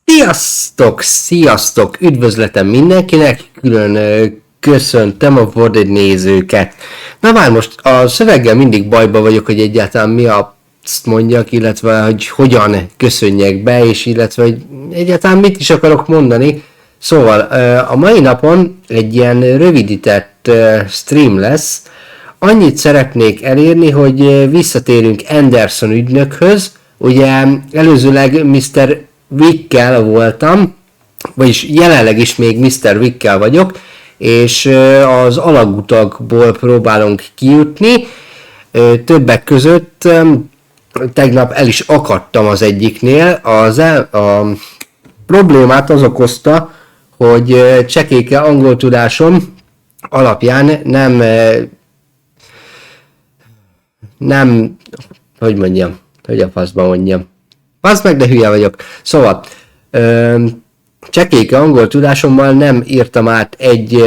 Sziasztok! Sziasztok! Üdvözletem mindenkinek! Külön köszöntem a VOD nézőket. Na már most a szöveggel mindig bajba vagyok, hogy egyáltalán mi azt mondjak, illetve hogy hogyan köszönjek be, és illetve hogy egyáltalán mit is akarok mondani. Szóval a mai napon egy ilyen rövidített stream lesz. Annyit szeretnék elérni, hogy visszatérünk Anderson ügynökhöz. Ugye előzőleg Mr. Wickkel voltam, vagyis jelenleg is még Mr. Wickkel vagyok, és az alagutakból próbálunk kijutni. Többek között tegnap el is akadtam az egyiknél. A problémát az okozta, hogy csekéke angol tudásom alapján nem, hogy mondjam, hogy a faszban mondjam. Fasz meg, de hülye vagyok. Szóval, csekéke angol tudásommal nem írtam át egy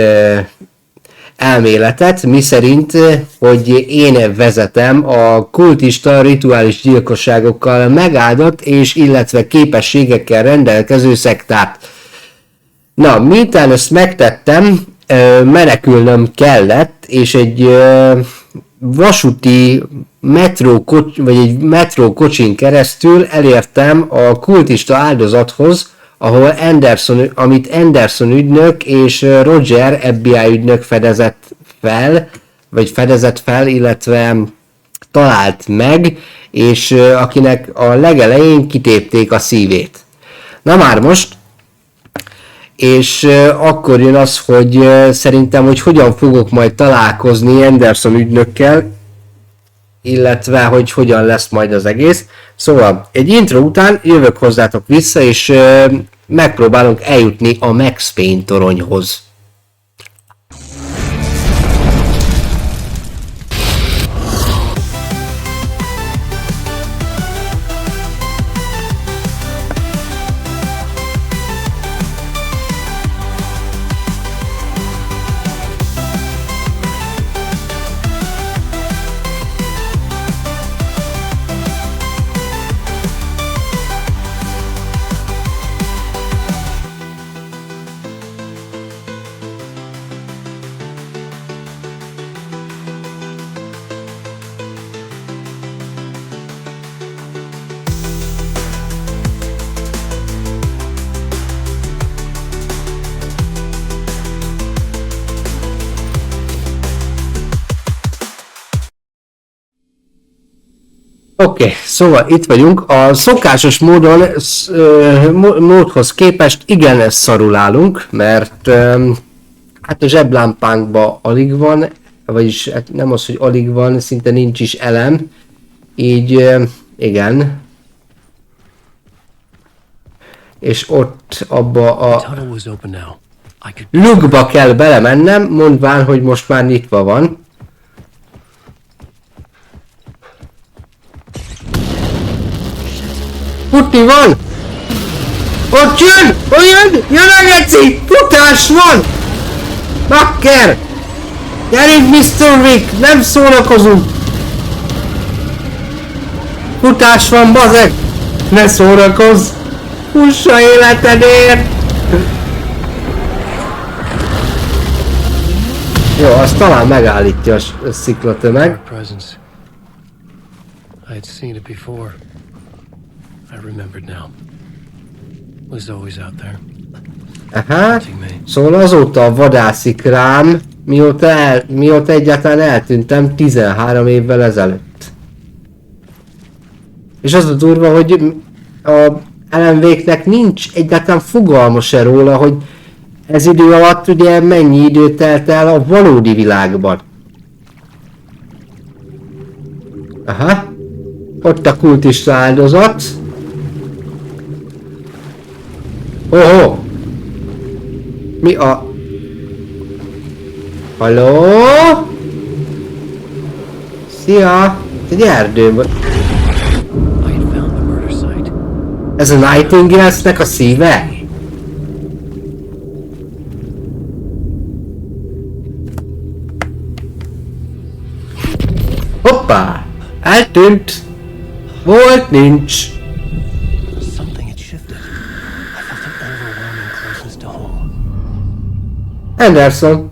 elméletet, miszerint, hogy én vezetem a kultista rituális gyilkosságokkal megáldott és illetve képességekkel rendelkező szektát. Na, miután ezt megtettem, menekülnöm kellett, és egy vasúti metrókocsin keresztül elértem a kultista áldozathoz, ahol amit Anderson ügynök és Roger FBI ügynök fedezett fel, illetve talált meg, és akinek a legelején kitépték a szívét. Na már most, és akkor jön az, hogy szerintem, hogy hogyan fogok majd találkozni Anderson ügynökkel, illetve, hogy hogyan lesz majd az egész. Szóval, egy intro után jövök hozzátok vissza, és megpróbálunk eljutni a Max Payne toronyhoz. Oké, szóval itt vagyunk. A szokásos módhoz képest igen szarul állunk, mert hát a zseblámpánkban alig van, vagyis hát nem az, hogy alig van, szinte nincs is elem. Így igen. És ott abba a lukba kell belemennem, mondván, hogy most már nyitva van. Futni van! Ott jön! Olyan! Jön a geci! Futás van! Bakker! Gyerünk, Mr. Wick! Nem szórakozunk! Futás van, bazeg! Ne szórakozz! Fuss a életedért! Jó, azt talán megállítja a sziklatömeg. Aha, szóval azóta vadászik rám, mióta egyáltalán eltűntem 13 évvel ezelőtt. És az a durva, hogy a Alan Wake-nek nincs egyáltalán fogalma se róla, hogy ez idő alatt ugye mennyi idő telt el a valódi világban. Aha, ott a kultista áldozat. Oh! Mi a... Halló? Szia! Egy erdőben. Ez a Nightingale-nek a szíve? Hoppá! Eltűnt! Volt, nincs! Anderson.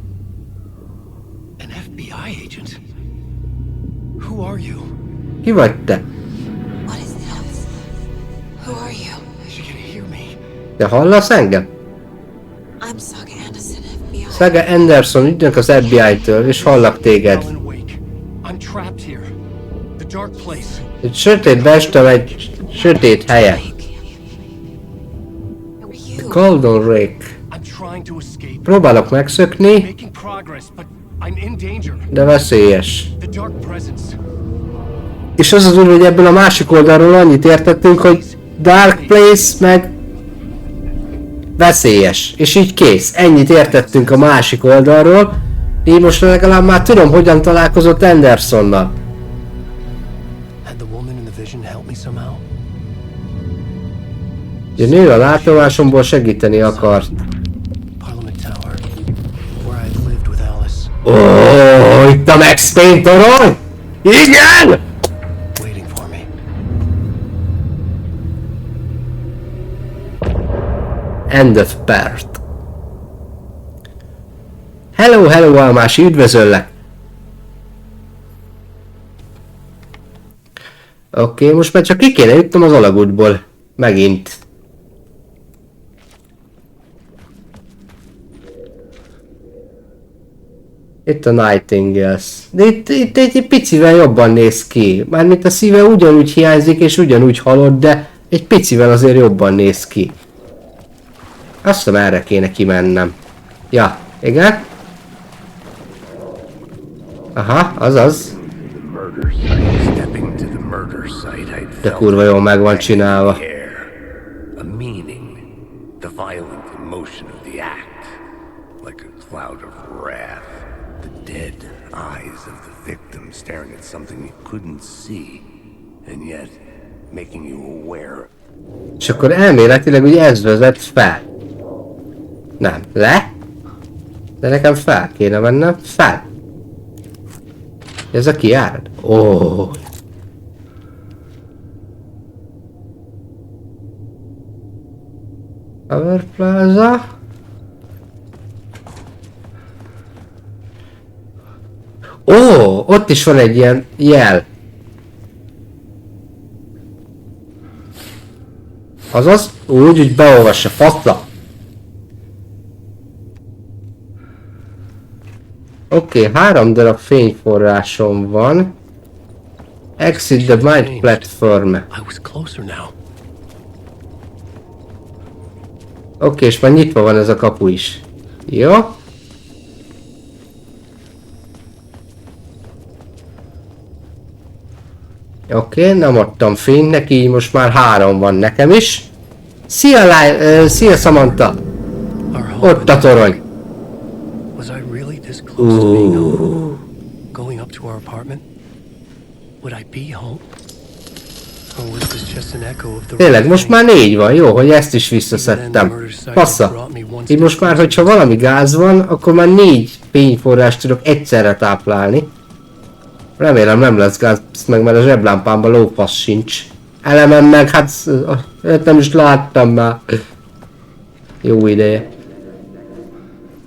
An FBI agent? Who are you? Ki vagy te? What is this? Who are you? She can hear me. Te hallasz engem? I'm Saga Anderson, FBI. Saga Anderson, ügynök az FBI-től, és hallak téged. Alan Wake. I'm trapped here. The dark place. Egy sötétbe estem egy sötét helyen. Golden Rake. I'm trying to escape. Próbálok megszökni, Making progress, but I'm in danger. de veszélyes. The dark presence. És az az úr, hogy ebből a másik oldalról annyit értettünk, hogy Dark Place meg veszélyes. És így kész. Ennyit értettünk a másik oldalról. Így most legalább már tudom, hogyan találkozott Andersonnal. Had the woman in the vision help me somehow? A nő a látomásomból segíteni akart. Parliament Tower, where I lived with Alice. Itt a Max Payne torony? Igen! Waiting for me. End of part. Hello, hello, Almási, üdvözöllek! Oké, most már csak ki kéne jöttem az alagútból. Megint. Itt a Nightingales. De itt egy picivel jobban néz ki. Mármint a szíve ugyanúgy hiányzik és ugyanúgy halott, de egy picivel azért jobban néz ki. Azt hiszem erre kéne kimennem. Ja, igen. Aha, azaz. De kurva jól meg van csinálva. A meaning, the violent emotion of the act, like a cloud of wrath, the dead eyes of the victim staring at something you couldn't see, and yet making you aware. És akkor elméletileg ugye ez vezet fel. Nem, le? De nekem fel kéne mennem, fel. Ez a kijárat? Ó. Power Plaza. Ó, ott is van egy ilyen jel. Azaz, úgy, hogy beolvassa, faszla. Oké, 3 darab fényforrásom van. Exit the mind platform. I was closer now. Oké, és már nyitva van ez a kapu is. Jó. Oké, nem adtam fényt neki, így most már 3 van nekem is. Szia, szia Samantha! Ott a torony. Was I really this close to being home? Going up to our apartment? Would I be home? Or was this just an echo of the Tényleg, most már 4 van, jó, hogy ezt is visszaszedtem. Passza. Így most már, hogyha valami gáz van, akkor már 4 fényforrást tudok egyszerre táplálni. Remélem nem lesz gáz, meg mert a zseblámpámban lófasz sincs. Elemem meg, hát nem is láttam már. Jó ideje.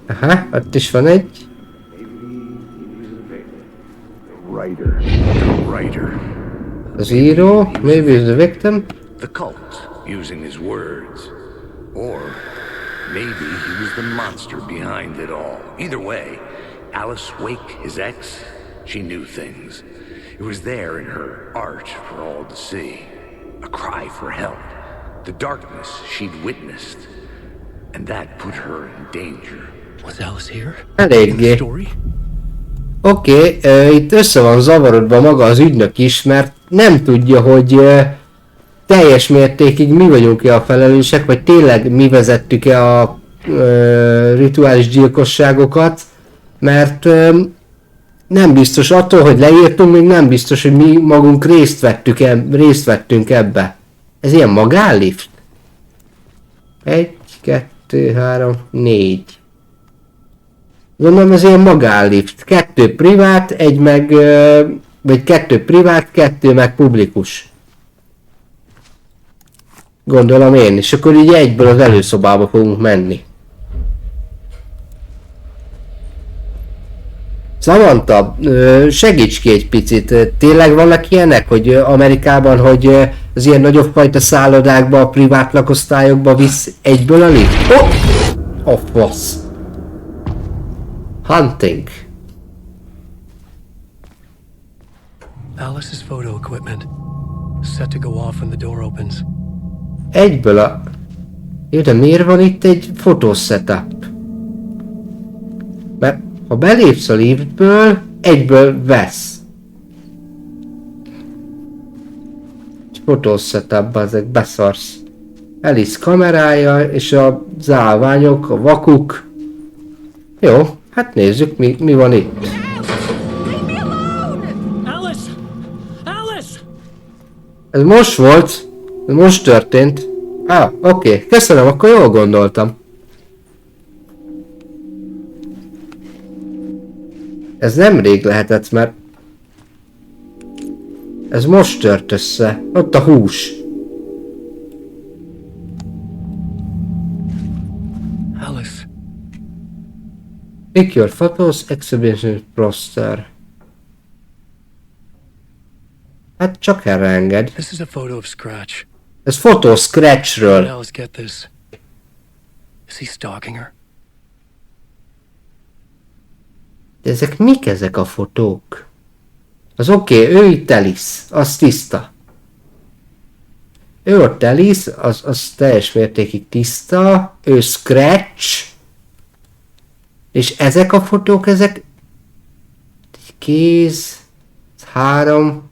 Aha, ott is van egy. Az író, maybe is the victim. The cult, using his words. Or maybe he was the monster behind it all. Either way, Alice Wake, his ex, she knew things. It was there in her art for all to see. A cry for help. The darkness she'd witnessed. And that put her in danger. Was Alice here? Eléggé. Oké, itt össze van zavarodva maga az ügynök is, mert nem tudja, hogy teljes mértékig mi vagyunk-e a felelősek, vagy tényleg mi vezettük-e a rituális gyilkosságokat, mert nem biztos attól, hogy leírtunk, még nem biztos, hogy mi magunk részt vettünk ebbe. Ez ilyen magánlift? 1, 2, 3, 4. Gondolom ez ilyen magánlift. 2 privát, 1 meg... vagy 2 privát, 2 meg publikus. Gondolom én, és akkor így egyből az előszobába fogunk menni. Samantha, segíts ki egy picit. Tényleg vannak ilyenek, hogy Amerikában, hogy az ilyen nagyobb fajta szállodákba, a privát lakosztályokba visz egyből a lift? Oh! A fasz. Hunting. Alice's photo equipment. Set to go off when the door opens. Egyből a... Jó, de miért van itt egy fotósetup? Mert ha belépsz a liftből, egyből vesz. Egy fotósetup, ezek beszarsz. Alice kamerája és az állványok, a vakuk. Jó, hát nézzük mi van itt. Alice! Alice! Ez most volt, ez most történt. Oké, köszönöm, akkor jól gondoltam. Ez nem rég lehetett, mert ez most tört össze. Ott a hús. Alice. Pick your photos, exhibition poster. Hát csak erre enged. This is a photo of Scratch. Ez fotó Did Scratchről. Alice get this? Is he stalking her? De ezek mik ezek a fotók? Az oké, ő itt Alice, az tiszta. Ő ott Alice, az teljes mértékig tiszta. Ő Scratch. És ezek a fotók, ezek... Egy kéz... 3...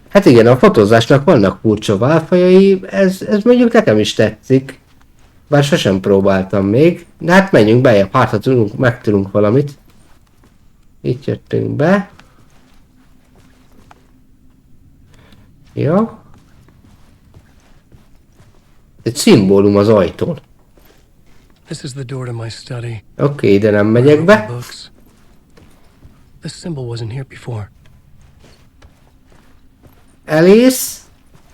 Hát igen, a fotózásnak vannak furcsa válfajai, ez mondjuk nekem is tetszik. Bár sosem próbáltam még. De hát menjünk bejebb, hát ha tudunk, megtudunk valamit. Itt jöttünk be. Jó. Egy szimbólum az ajtón. This is the door to my study. Oké, ide nem megyek be. Books. This symbol wasn't here before. Alice?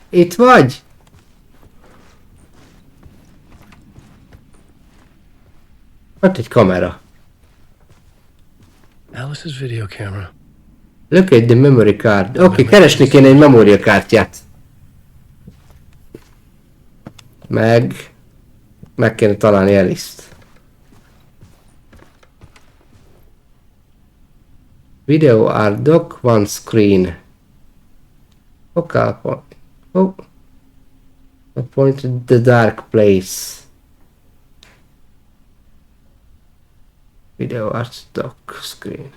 Itt vagy? Ott egy kamera. Alice's video camera. Look at the memory card. Oké, keresni kéne egy memóriakártyát. Meg kéne találni Alice-t. Video art doc, one screen. Focal point. Oh. A point in the dark place. Video art doc screen.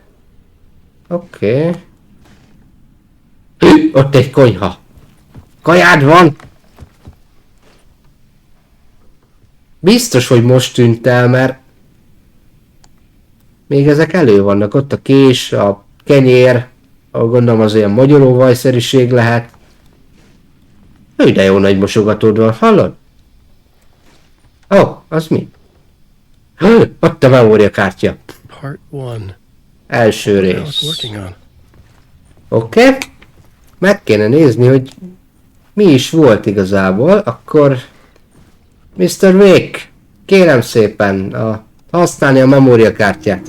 Oké. Ott egy konyha. Kajád van! Biztos, hogy most tűnt el, mert még ezek elő vannak. Ott a kés, a kenyér, gondolom az olyan magyaróvajszerűség lehet. De jó nagy mosogatód van, hallod? Az mi? Ott a memóriakártya. Part 1. Első I was rész. working on. Oké. Meg kéne nézni, hogy mi is volt igazából. Akkor Mr. Wick, kérem szépen használni a memóriakártyát.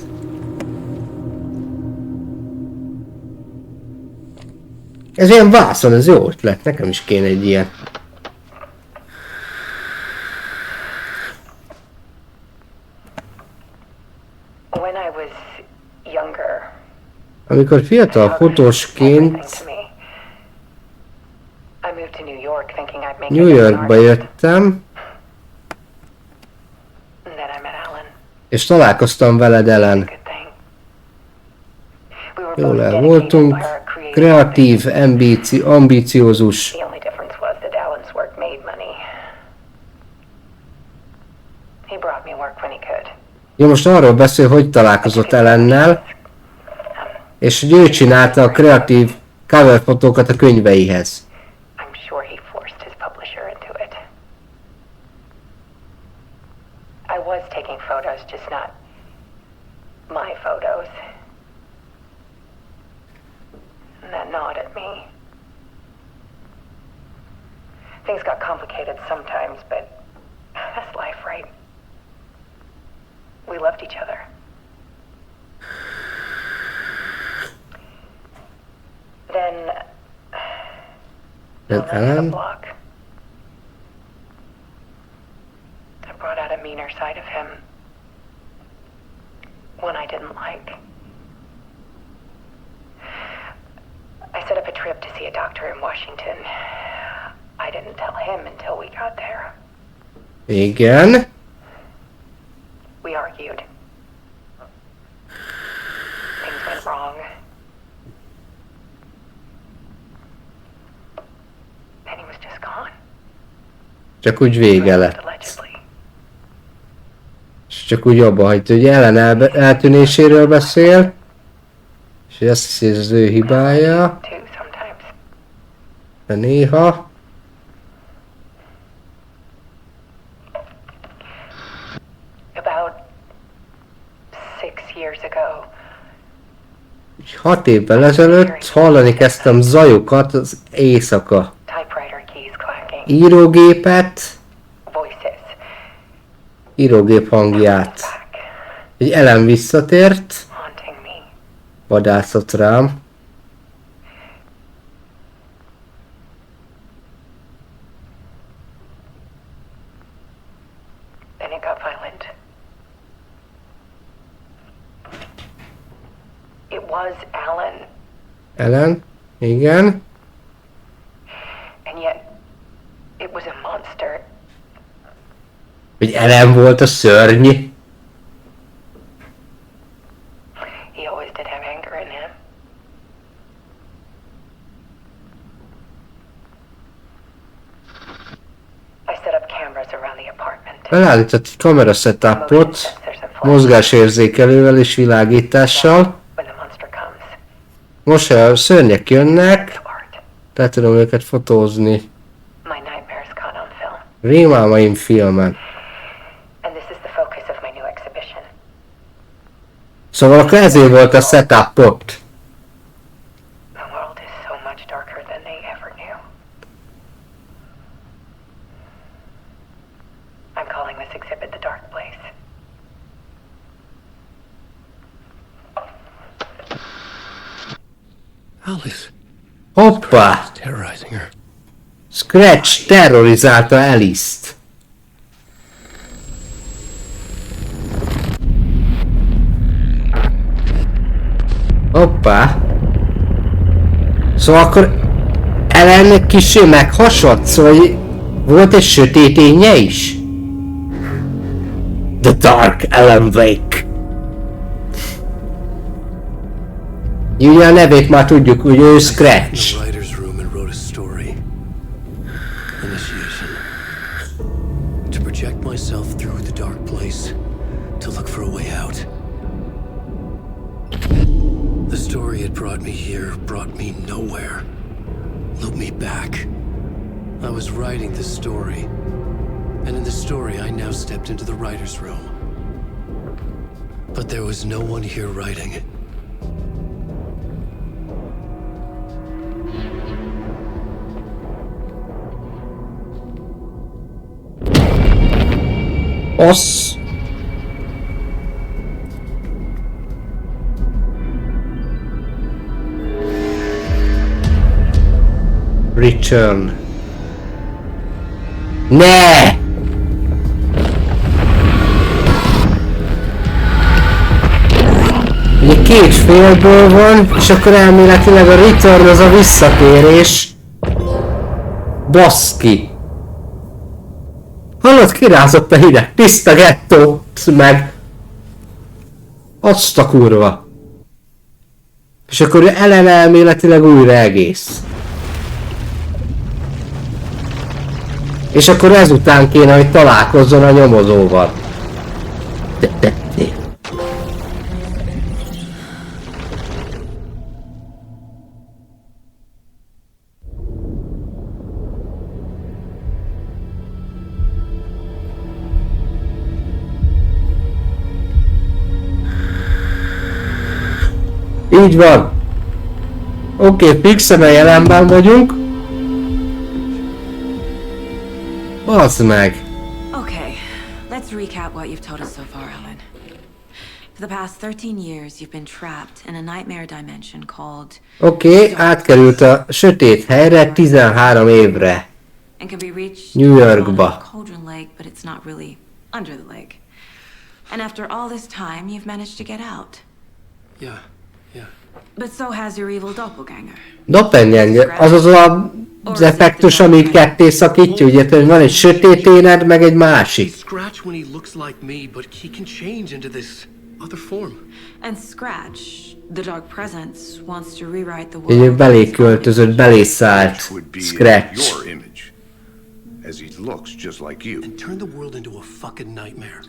Ez ilyen vászon, ez jó ötlet, nekem is kéne egy ilyen. When I was younger, Amikor fiatal fotósként I moved to New York thinking I'd make New it as an Yorkba artist. jöttem, And then I met Alan. és találkoztam veled, Ellen. Good thing. We were Jól both el dedicated voltunk, by our creative kreatív, ambiciózus. The only difference was that Alan's work made money. He brought me work when he could. Ja, most arról beszél, hogy találkozott Ellennel, és hogy ő csinálta a kreatív coverfotókat a könyveihez. I'm sure he forced his publisher into it. I was taking photos, just not my photos. And that gnawed at me. Things got complicated sometimes, but that's life, right? We loved each other. Then Then over the Alan. block, I brought out a meaner side of him. One I didn't like. I set up a trip to see a doctor in Washington. I didn't tell him until we got there. Igen. We argued. Things went wrong. Then he was just gone. Csak úgy vége lett. Allegedly. És csak úgy abba hagyta, hogy Ellen eltűnéséről beszél. És azt hiszi, ez az ő hibája. Too sometimes. De néha. About 6 years ago, 6 évvel ezelőtt hallani kezdtem zajokat az éjszaka. typewriter keys clacking, Írógépet, voices. írógép hangját. Back, Egy Ellen visszatért, haunting me. vadászott rám. Then it got violent. It was Alan, Ellen, igen. and yet it was a monster. Hogy Ellen volt a szörny. He always did have anger in him. I set up cameras around the apartment. Felállított egy kamera setupot, mozgásérzékelővel és világítással. When the monster comes, Most ha a szörnyek jönnek, it's art. le tudom őket fotózni. My nightmares caught on film. Rémálmaim filmen. And this is the focus of my new exhibition. Szóval akkor ezért volt a setupot. The world is so much darker than they ever knew. I'm calling this exhibit The Dark Place. Alice, Hoppá! terrorizing her. Scratch terrorizálta Alice-t. Hoppá! Szóval akkor Ellen kissé meghasadt, szóval volt egy sötét énje is? The Dark Ellen Wake. Ugye a nevét már tudjuk, hogy ő Scratch. In the writer's room and wrote a story. Initiation. To project myself through the dark place, to look for a way out. The story had brought me here, brought me nowhere. Looped me back. I was writing this story. And in the story, I now stepped into the writer's room. But there was no one here writing. Osz. Return. Ne! Ugye két félből van, és akkor elméletileg a return az a visszatérés. Baszki! Hallod, kirázott a hideg, tiszta gettót meg. Azt a kurva. És akkor Ellen elméletileg újra egész. És akkor ezután kéne, hogy találkozzon a nyomozóval. De. Így van. Oké, fixen a jelenben vagyunk. Bazd meg. Okay, let's recap what you've told us so far, Alan. For the past 13 years, you've been trapped in a nightmare dimension called... Oké, átkerült a sötét helyre 13 évre. And can be reached New Yorkba. on Cauldron Lake, but it's not really under the lake. And after all this time, you've managed to get out. Yeah. But so has your evil doppelganger. Doppelganger, azaz az effektus, ami ketté szakítja, ugye, hogy van egy sötét éned, meg egy másik. Scratch when he looks like me, but he can change into this other form. And Scratch, the dark presence, wants to rewrite the Egy world. belé költözött, belé szállt Would be Scratch. your image, as he looks just like you. And turn the world into a fucking nightmare.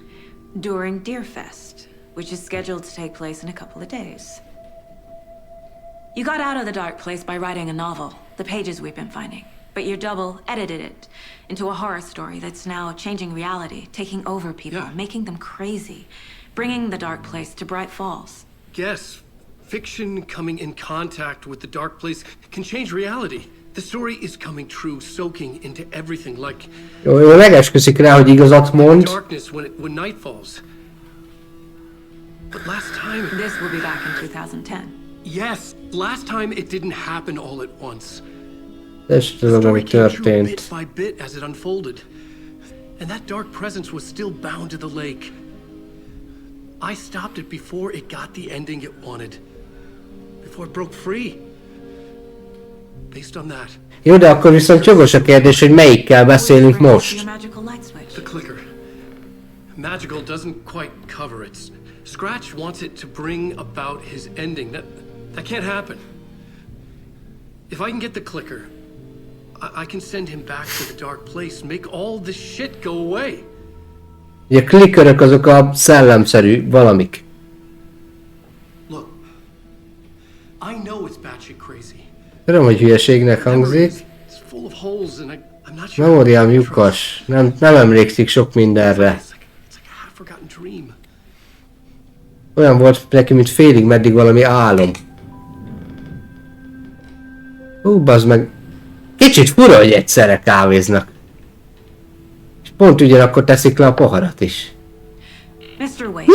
During Deerfest, which is scheduled to take place in a couple of days. You got out of the dark place by writing a novel, the pages we've been finding. But your double edited it into a horror story that's now changing reality, taking over people, Yeah. making them crazy, bringing the dark place to Bright Falls. Yes, fiction coming in contact with the dark place can change reality. The story is coming true, soaking into everything like Jó, megesküszik rá, hogy igazat mond. darkness when night falls. But last time... This will be back in 2010. Yes, last time it didn't happen all at once. És The tudom, story ami came true történt. bit by bit as it unfolded. And that dark presence was still bound to the lake. I stopped it before it got the ending it wanted. Before it broke free. Based on that, Jó, de akkor viszont jogos a kérdés, hogy melyikkel beszélünk Your most. magical light switch. the clicker. Magical doesn't quite cover it. Scratch wants it to bring about his ending. That can't happen. If I can get the clicker, I can send him back to the dark place, make all this shit go away. Ugye a klikkerök azok a szellemszerű valamik. Look, I know it's batshit crazy. Tudom, hogy hülyeségnek hangzik. It's full of holes and I'm not sure. Memóriám lyukas. Nem emlékszik sok mindenre. It's like a half-forgotten dream. Olyan volt neki, mint félig meddig valami álom. Bazd meg. Kicsit fura, hogy egyszerre kávéznak. És pont ugyanakkor teszik le a poharat is. Mr. Wade,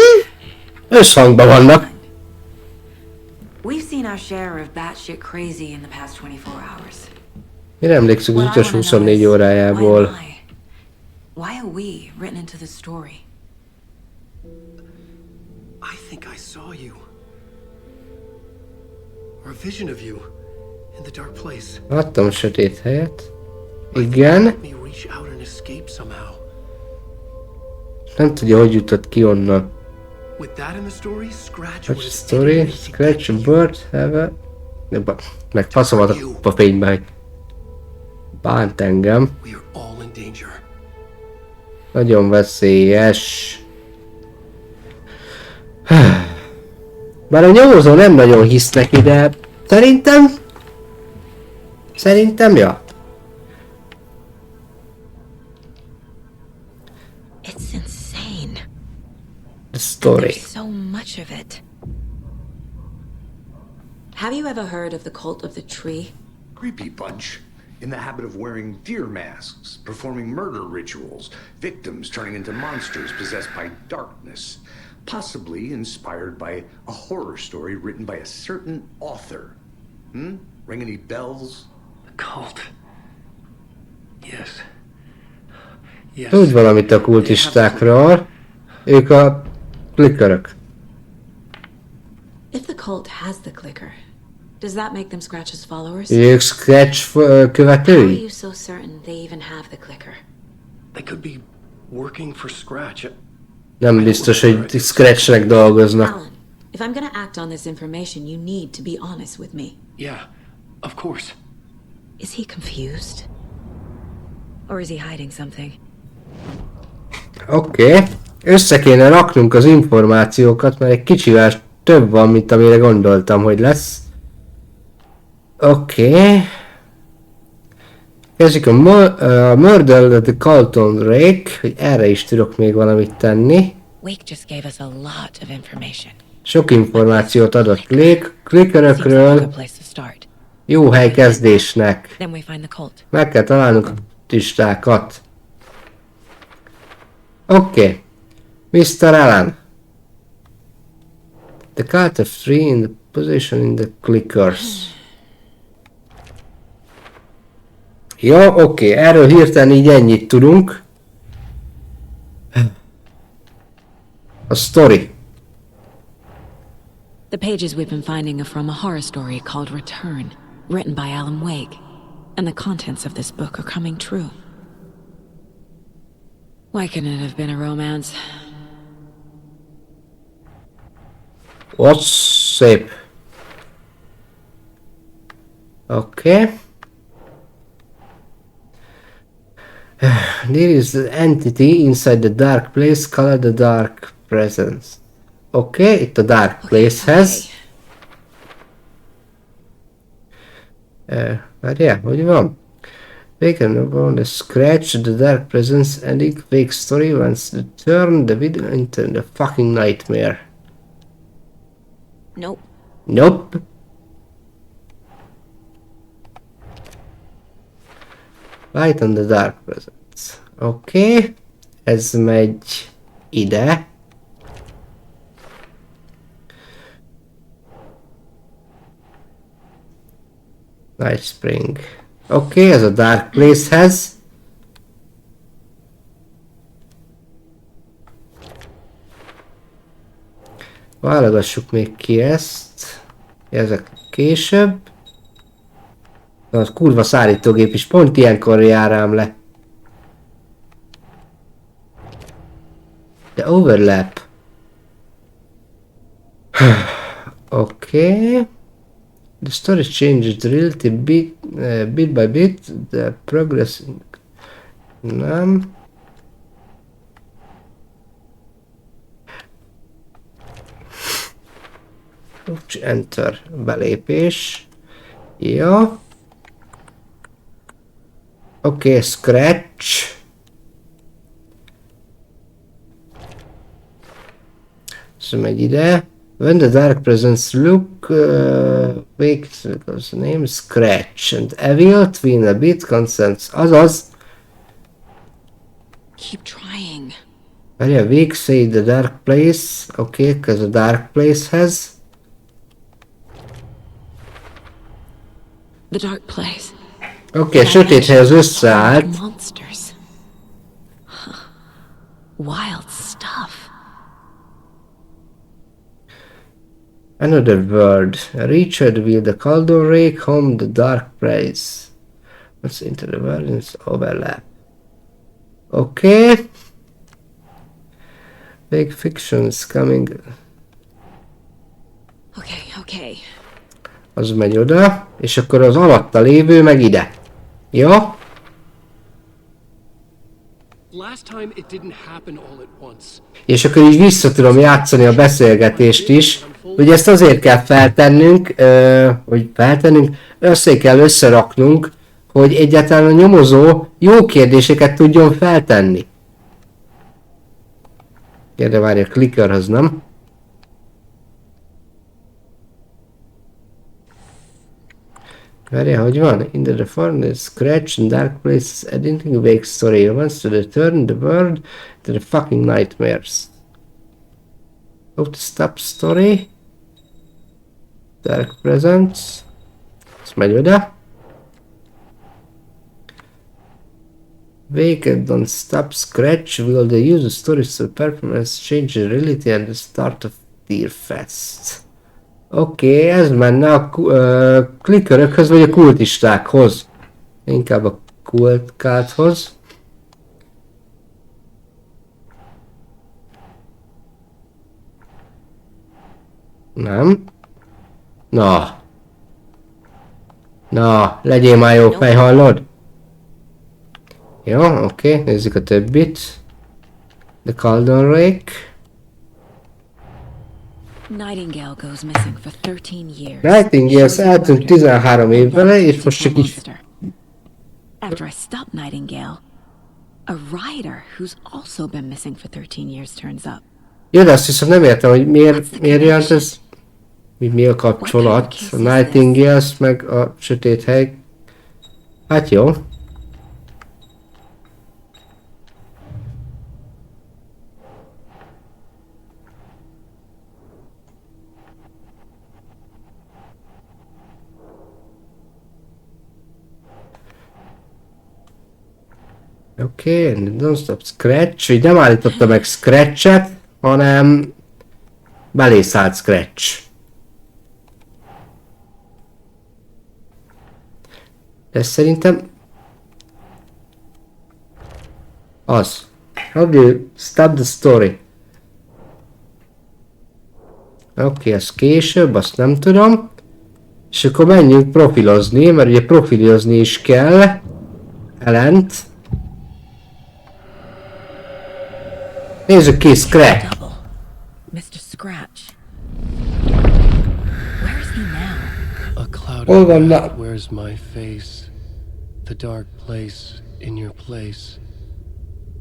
Összhangban vannak. we've seen our share of batshit crazy in the past 24 hours. Mire emlékszünk az What I utolsó wanna know 24 is, órájából? Why am I? Why are we written into the story? I think I saw you. Or a vision of you in the dark place. Láttam a sötét helyet. Igen. Let me reach out and escape somehow. Nem tudja, hogy jutott ki onnan. With that in the story, Scratch Watch was story, scratch a bird, have a... Meg faszomat a fénybe, hogy bánt engem. We are all in danger. Nagyon veszélyes. Bár a nyomozó nem nagyon hisz neki, de szerintem, ja. It's insane. The story. There's so much of it. Have you ever heard of the cult of the tree? Creepy bunch. In the habit of wearing deer masks, performing murder rituals, victims turning into monsters possessed by darkness, possibly inspired by a horror story written by a certain author. Ring any bells? The cult. Yes. Yes. Tudj valamit a kultistákról. Ők a klikkerök. If the cult has the clicker, does that make them Scratch's followers? Ők Scratch How are követői? you so certain they even have the clicker? They could be working for Scratch. Nem biztos, hogy Scratchnek dolgoznak. Alan, if I'm gonna act on this information, you need to be honest with me. Yeah, of course. Is he confused? Or is he hiding something? Oké. Össze kéne raknunk az információkat, mert egy kicsivel több van, mint amire gondoltam, hogy lesz. Oké. Kezdjük a Murder at the Carlton Rake, hogy erre is tudok még valamit tenni. Wake just gave us a lot of information. Sok információt adott Seems like klikkerökről. a good place to start. Jó hely kezdésnek. Then we find the cult. Meg kell találnunk a tistákat. Oké. Mr. Allen. The card of 3 in the position in the clickers. Jó, oké, erről hirtelen így ennyit tudunk. A story. The pages we've been finding are from a horror story called Return, written by Alan Wake. And the contents of this book are coming true. Why couldn't it have been a romance? What's szép. Okay. There is the entity inside the dark place called the dark presence. Okay, itt a dark placehez. Várjál, hogy van? Waken upon the scratch, the dark presence ending fake story wants to turn the video into the fucking nightmare. Nope. Nope. Light on the dark presence. Oké. Ez megy ide. Night Spring. Oké, ez a Dark Place-hez. Válogassuk még ki ezt. Ezek később. Az kurva szállítógép is pont ilyenkor jár ám le. The overlap. Okay. The story changes reality bit by bit. The progress. Nem. Enter. Belépés. Ja. Okay, scratch. So megy ide. When the dark presence look wakes because the name scratch and evil twin a bit consents. Azaz. Keep trying. Várja, wake say the dark place. Okay, because the dark place has. The dark place. Okay, sötét helyhez összeállt. Monsters. Huh. Wild stuff. Another word. Richard will the cauldron rake home the dark place. What's into the world in overlap. Okay. Big fictions coming. Okay. Az megy oda, és akkor az alatta lévő meg ide. Jó? És akkor így vissza tudom játszani a beszélgetést is. Ugye ezt azért kell feltennünk, össze kell összeraknunk, hogy egyáltalán a nyomozó jó kérdéseket tudjon feltenni. Gyere, várj, a clickerhoz, nem? Várja, hogy van? In the reform, scratch and dark places, editing wake story wants to return the world to the fucking nightmares. How to stop story. Dark presence. Ez megy oda. Wake and don't stop scratch will the user stories to performance change the reality and the start of Dear Fest. Oké, ez menne a klikörökhöz vagy a kultistákhoz. Inkább a kultkáthoz. Nem. Na, legyél már jó fej, hallod? Jó, oké, nézzük a többit. The Cauldron Rake. Nightingale goes missing for 13 years. Nightingale eltűnt 13 évvel, és most csak így... After I stop Nightingale, a rider who's also been missing for 13 years turns up. Jó, de azt hiszem nem értem, hogy miért jelent ez... Mi a kapcsolat? A Nightingale meg a sötét hely. Hát jó. Oké, don't stop scratch. Így nem állította meg scratchet, hanem belészállt scratch. De szerintem az. How do you stop the story? Oké, ez később, azt nem tudom. És akkor menjünk profilozni, mert ugye profilozni is kell. Ellent. Nézzük ki, Scratch. Mr. Scratch. Where is he now? A cloud Hol of van black na- wears my face. The dark place in your place.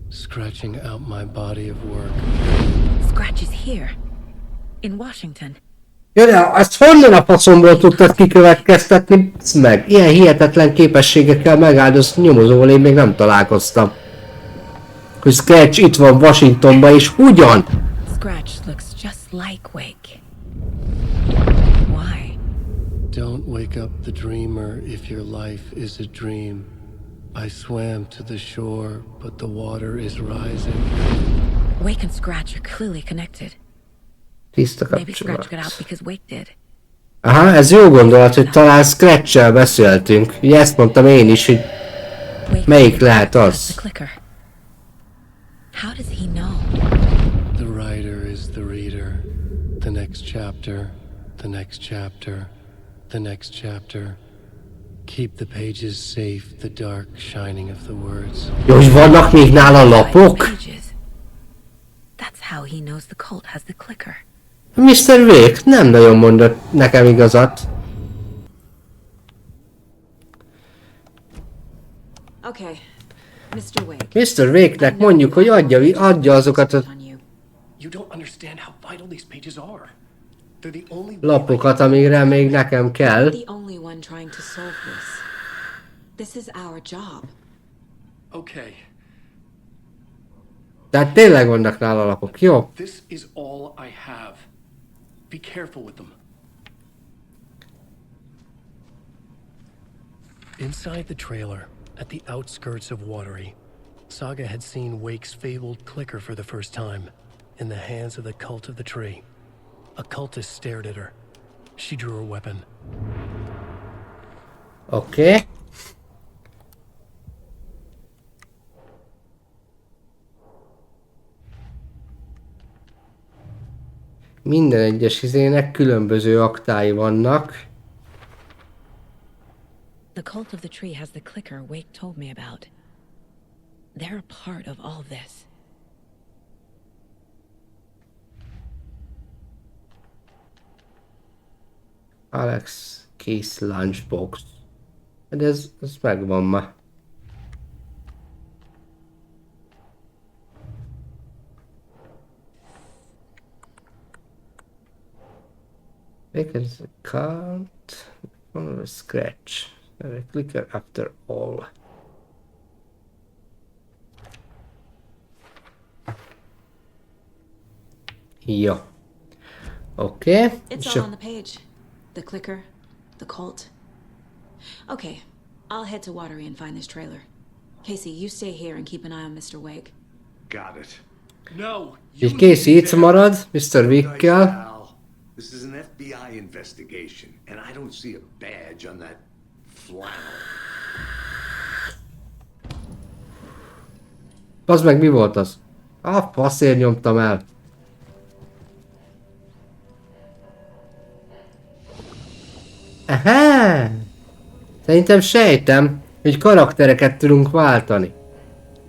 Scratching out my body of work. Scratch is here. In Washington. Ja, de ezt honnan a faszomból tudtad kikövetkeztetni? Meg ilyen hihetetlen képességekkel megáldozott nyomozóval én még nem találkoztam. Hogy Scratch itt van Washingtonban, és ugyan? Scratch looks just like Wake. Why? Don't wake up the dreamer if your life is a dream. I swam to the shore, but the water is rising. Wake and Scratch are clearly connected. Tiszta Maybe Scratch got out kapcsolat. because Wake did. Aha, ez jó gondolat, hogy talán Scratch-el beszéltünk. Ugye ezt mondtam én is, hogy Wake melyik lehet has az. the clicker. How does he know? The writer is the reader. The next chapter, the next chapter, the next chapter. Keep the pages safe, the dark shining of the words. Jó, hogy vannak még nála lapok? Pages. That's how he knows the cult has the clicker. Mr. Wake nem nagyon mondott nekem igazat. Okay, Mr. Wake. Mr. Wake-nek mondjuk, hogy adja azokat a You don't understand how vital these pages are. They're the only lapokat, amire még nekem kell. The only one trying to solve this. This is our job. Okay, Tehát tényleg vannak nála lapok, jó? this is all I have. Be careful with them. Inside the trailer, at the outskirts of Watery, Saga had seen Wake's fabled clicker for the first time, in the hands of the cult of the tree. A cultist stared at her. She drew her weapon. Oké. Minden egyes izének különböző aktái vannak. The cult of the tree has the clicker Wake told me about. They're a part of all this. Alex Case Lunchbox. De ez megvan ma. Because can't on a scratch. A clicker after all. Jó. Oké. It's all on the page. The clicker, the cult. Okay, I'll head to Watery and find this trailer. Casey, you stay here and keep an eye on Mr. Wake. Got it. No! Így Casey itt marad, Mr. Wickkel. This is an FBI investigation, and I don't see a badge on that flannel. Az meg mi volt az? Ah, passzért nyomtam el. Aha! Szerintem sejtem, hogy karaktereket tudunk váltani.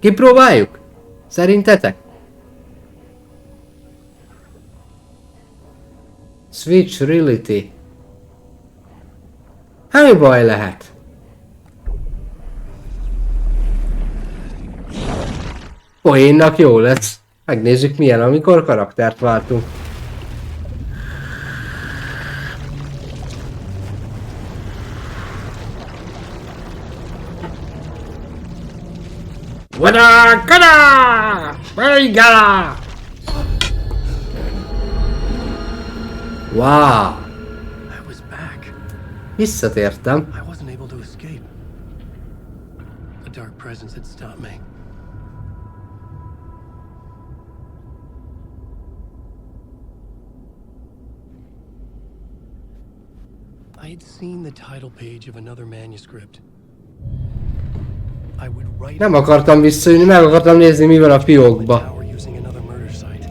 Kipróbáljuk? Szerintetek? Switch Reality. Hát mi baj lehet? Poénnak jó lesz. Megnézzük milyen, amikor karaktert váltunk. Vada, kada! Berigala! Wow! I was back. Visszatértem. I wasn't able to escape. A dark presence had stopped me. I had seen the title page of another manuscript. I would write. Nem akartam visszajönni, meg akartam nézni, mi van a fiókba. Tower using another murder site.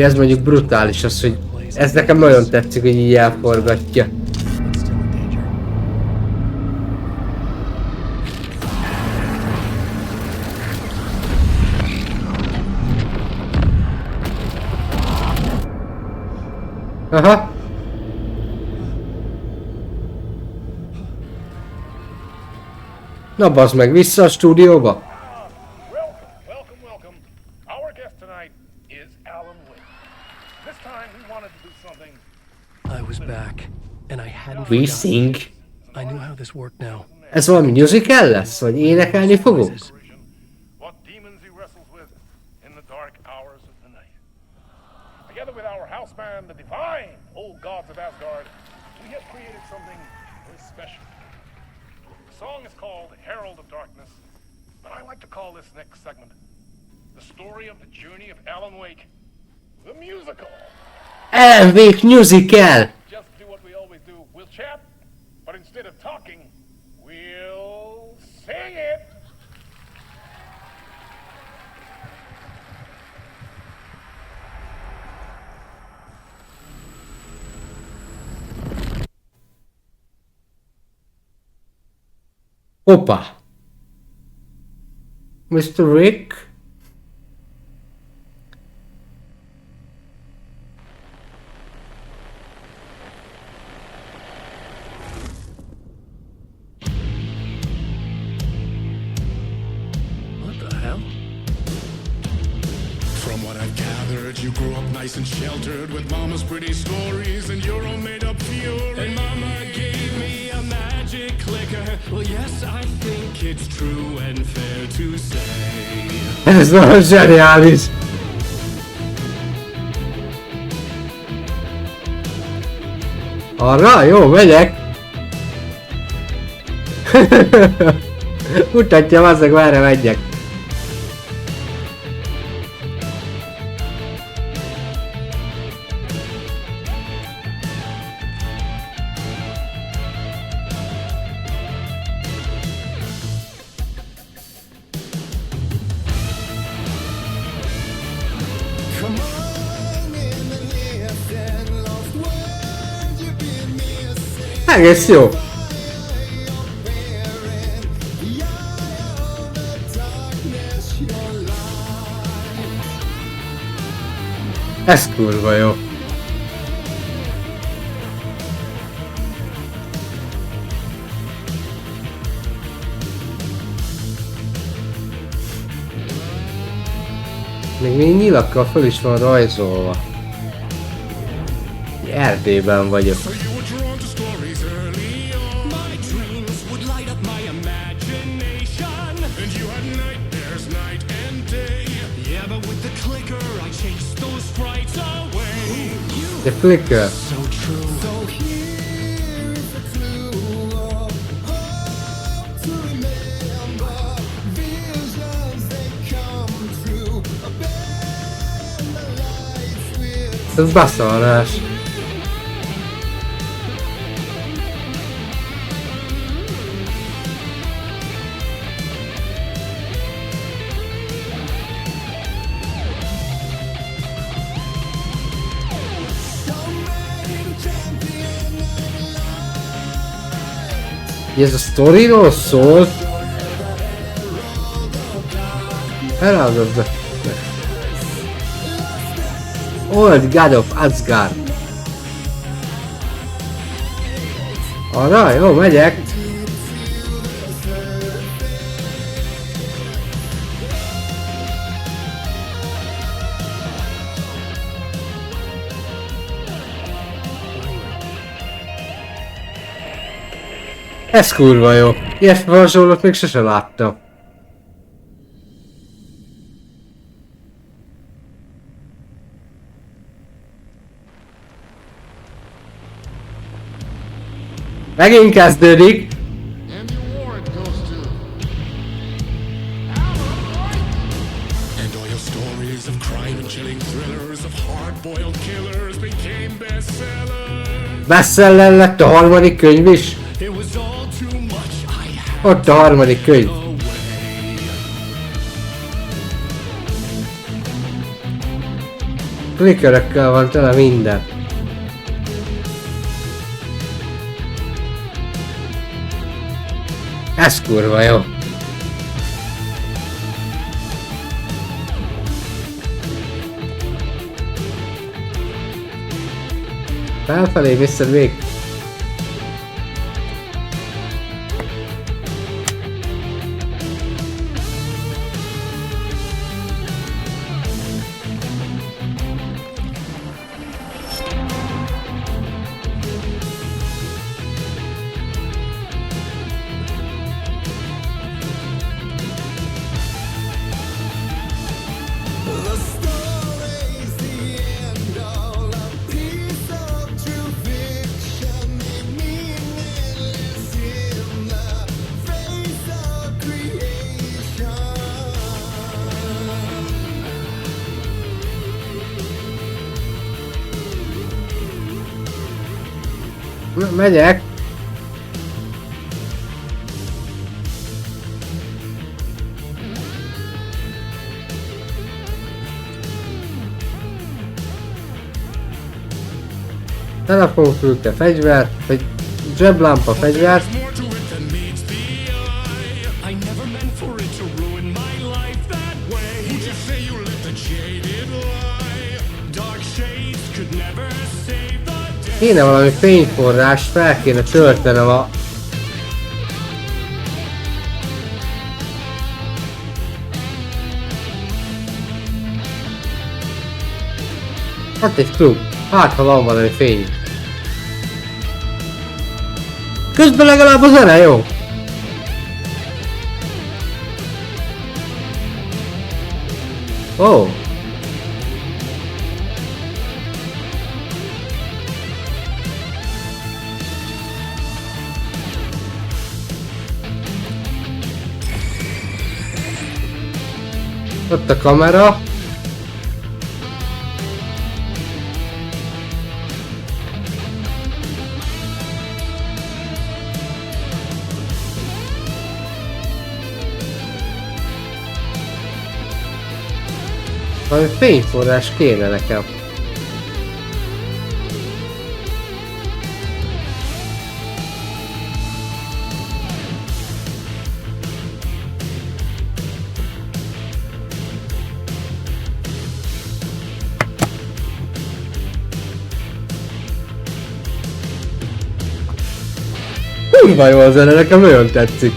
Ez mondjuk brutális az, hogy ez nekem nagyon tetszik, hogy így elforgatja. But still in danger. Aha. Na bazd meg, vissza a stúdióba. Welcome, welcome. Our guest tonight is Alan Wake. This time we wanted to do something. I was back, and I hadn't We forgotten. sing. I knew how this worked now. Ez valami musical lesz? Vagy énekelni fogok? What demons he wrestles with in the dark hours of the night. Together with our house band, the divine old gods of Asgard, we have created something very special. The song is called Herald of Darkness, but I like to call this next segment the story of the journey of Alan Wake, the musical. Alan Wake musical! Just do what we always do. We'll chat, but instead of talking, we'll sing it. Hoppá! Mr. Rick? What the hell? From what I've gathered, you grew up nice and sheltered with mama's pretty stories and your own made-up fury. And mama gave me a magic clicker. Well, yes, I think it's true and fair to say. Ez nagyon zseniális! Arra? Jó, megyek! Mutatja, azzak, merre megyek. Egész jó. Ez kurva jó. Még nyilakkal föl is van rajzolva. Erdélyben vagyok. The flicker. So true. Ez beszarás. Ez a sztoriról szól? Eláldozza. Old God of Asgard. Arra, jó, megyek. Ez kurva jó. Ilyet hasonlót még sose láttam. Megint kezdődik. And the award goes to Alan Wake. And all your stories of crime and chilling thrillers, of hard-boiled killers became bestsellers. Bestseller lett a harmadik könyv is. It was all too much, I had Ott a harmadik könyv. away. Klikkerekkel van tele minden. Ez kurva jó. Felfelé viszed még. Megyek. Telefonfülke, fegyver, vagy zseblámpa, fegyver. There's more to it than meets the eye. I never meant for it to ruin my life that way. Would you say you lived a jaded lie? Dark shades could never save the day. Kéne valami fényforrás, fel kéne töltenem a... Hát egy klub. Hát ha van valami fény. Közben legalább a zene jó. Ó. Oh. Ott a kamera. Valami fényforrás kéne nekem. Kurva jó a zene, nekem nagyon tetszik.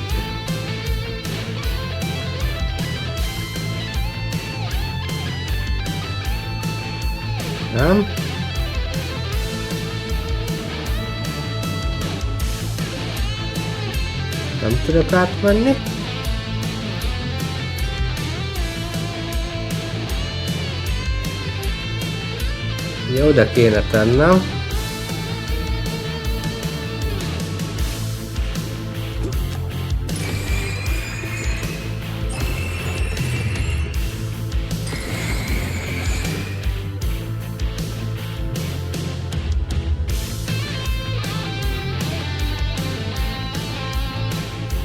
Nem? Nem tudok átmenni. Jó, oda kéne tennem.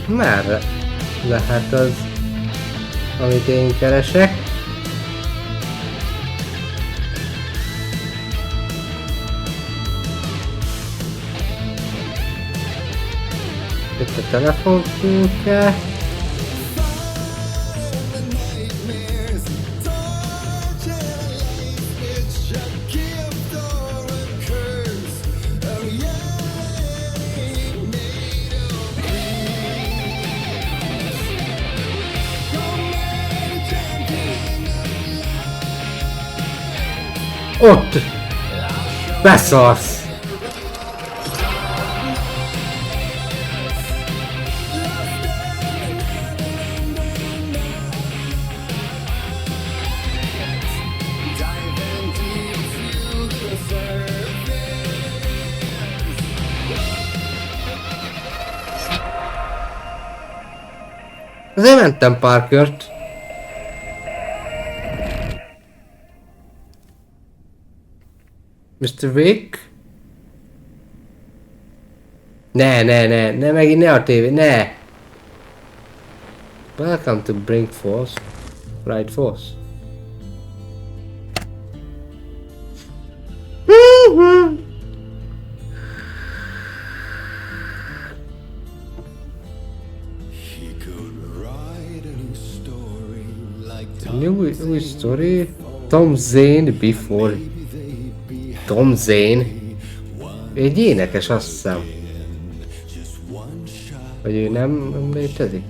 Merre lehet az, amit én keresek? Itt a telefonfülke. Ott! Beszarsz! Azért mentem pár kört. Mr. Wick? Ne, megint ne a tévé, ne! Welcome to Bring Force. Right Force. New story? Tom Zane before... Tom Zane? Egy énekes, azt hiszem. Vagy ő nem létezik?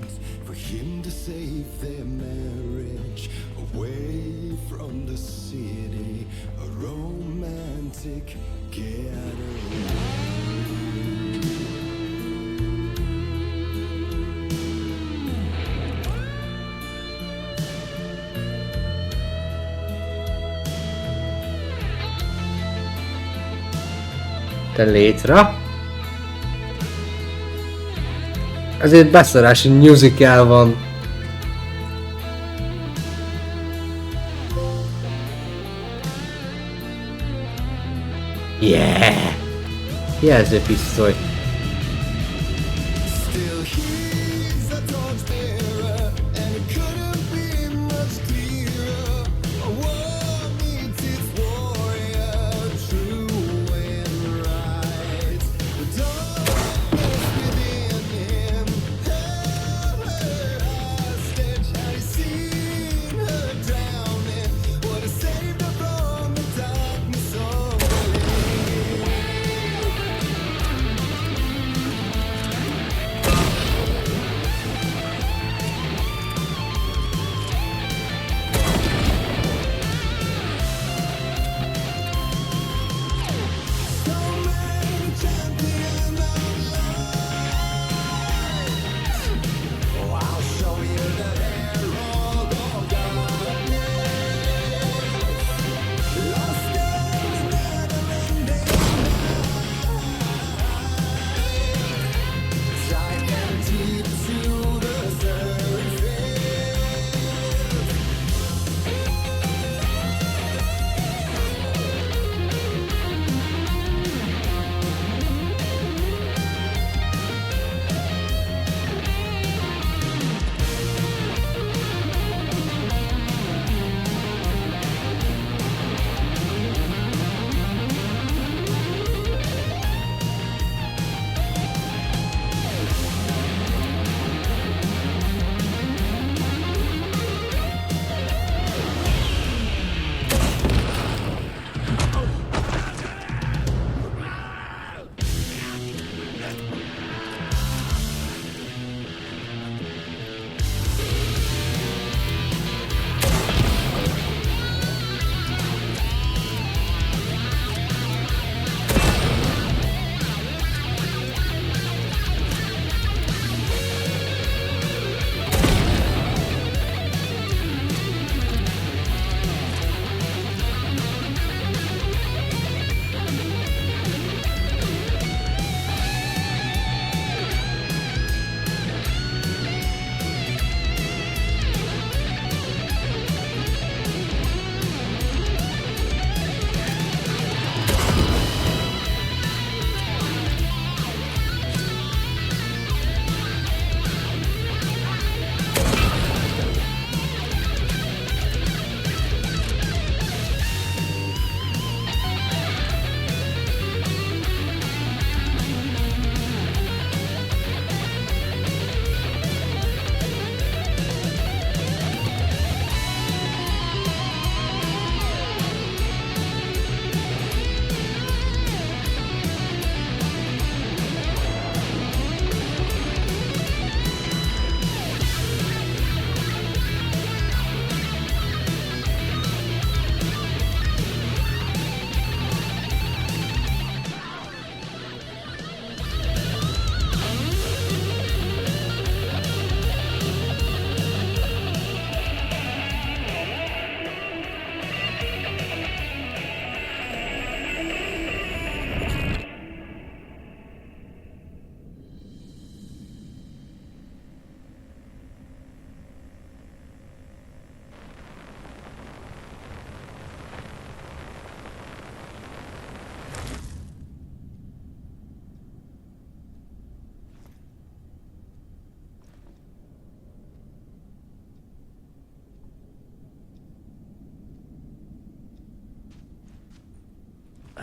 Te létre. Ezért beszarási musical van. Yeah! Jelzőpisztoly.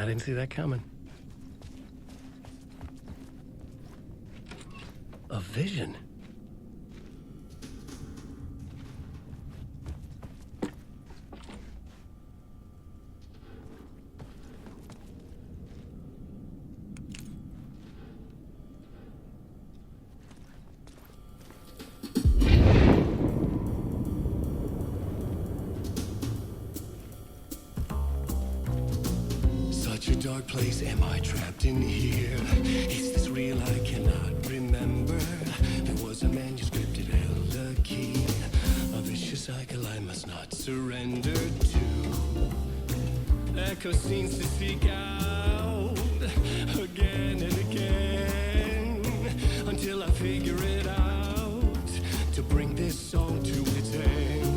I didn't see that coming. A vision. Such a dark place, am I trapped in here? Is this real? I cannot remember. There was a manuscript, it held a key. A vicious cycle I must not surrender to. Echo scenes to seek out again and again until I figure it out to bring this song to its end.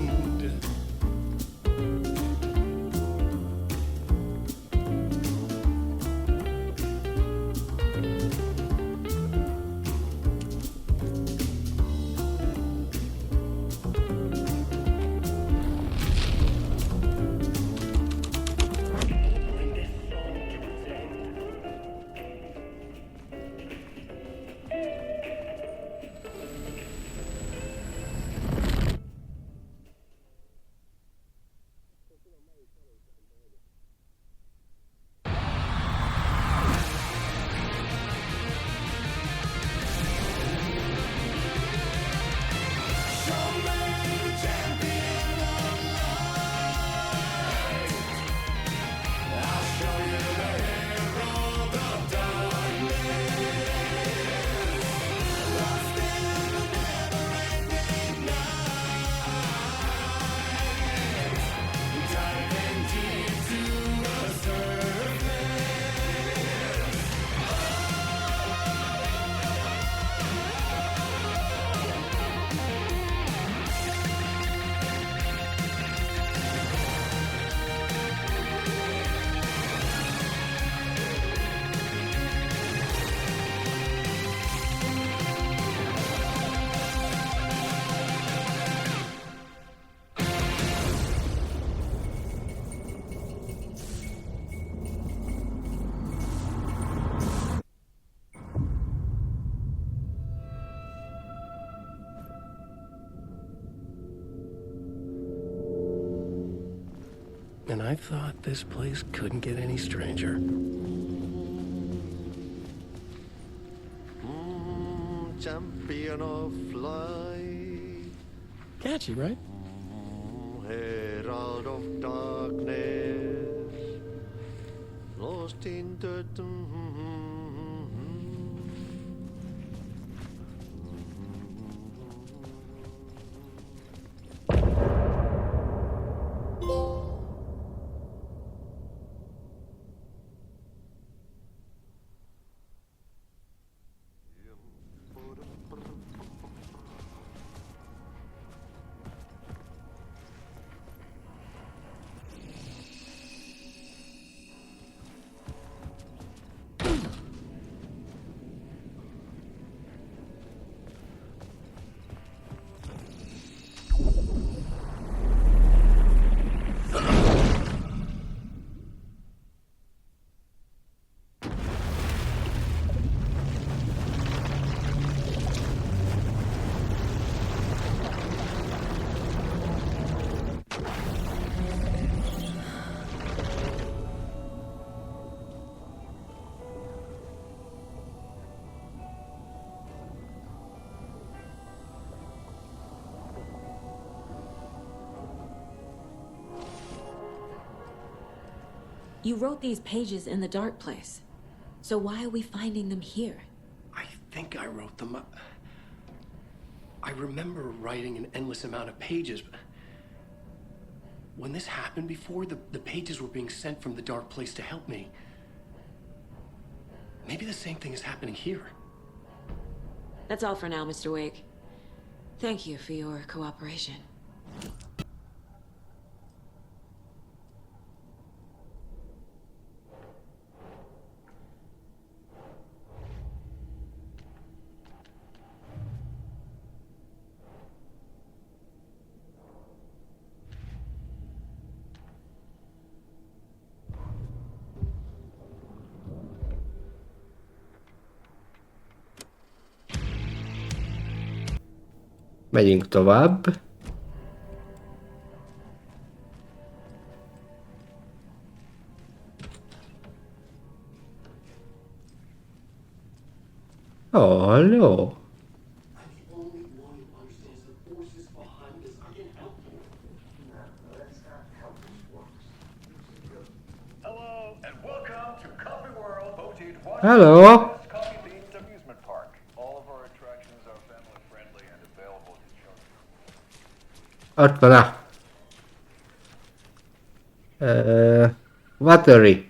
And I thought this place couldn't get any stranger. Champion of light. Catchy, right? Herald of darkness. Lost in the... You wrote these pages in the dark place. So why are we finding them here? I think I wrote them. I remember writing an endless amount of pages, but when this happened before, the pages were being sent from the dark place to help me. Maybe the same thing is happening here. That's all for now, Mr. Wake. Thank you for your cooperation. Megyünk tovább. Oh, halló. Hello. Ott van a... Watery.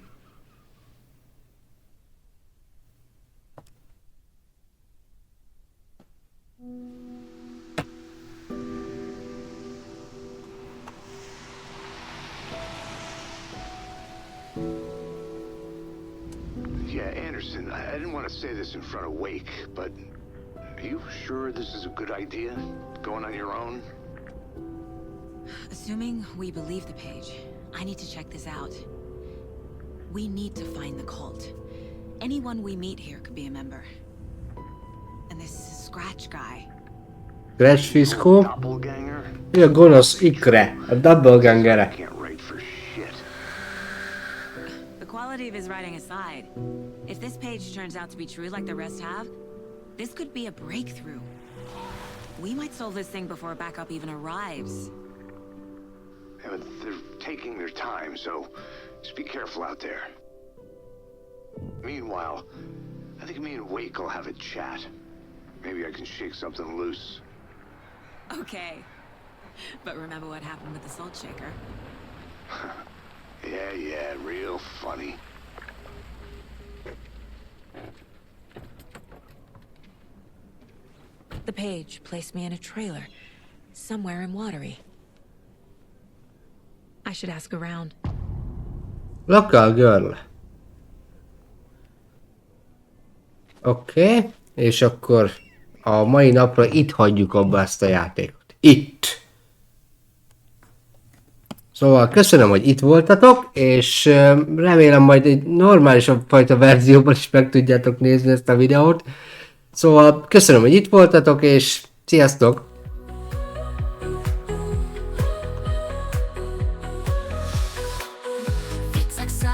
Yeah, Anderson, I didn't want to say this in front of Wake, but are you sure this is a good idea? Going on your own? Assuming we believe the page, I need to check this out. We need to find the cult. Anyone we meet here could be a member. And this Scratch guy. Scratch fiszkó. Doppelganger? Mi a gonosz ikre? A doppelgangere. Can't write for shit. The quality of his writing aside, if this page turns out to be true like the rest have, this could be a breakthrough. We might solve this thing before backup even arrives. Yeah, but they're taking their time, so just be careful out there. Meanwhile, I think me and Wake will have a chat. Maybe I can shake something loose. Okay. But remember what happened with the salt shaker? Yeah, real funny. The page placed me in a trailer, somewhere in Watery. I should ask around. Local girl. Oké, és akkor a mai napra itt hagyjuk abba ezt a játékot. Itt! Szóval köszönöm, hogy itt voltatok, és remélem majd egy normálisabb fajta verzióban is meg tudjátok nézni ezt a videót. Szóval köszönöm, hogy itt voltatok, és sziasztok!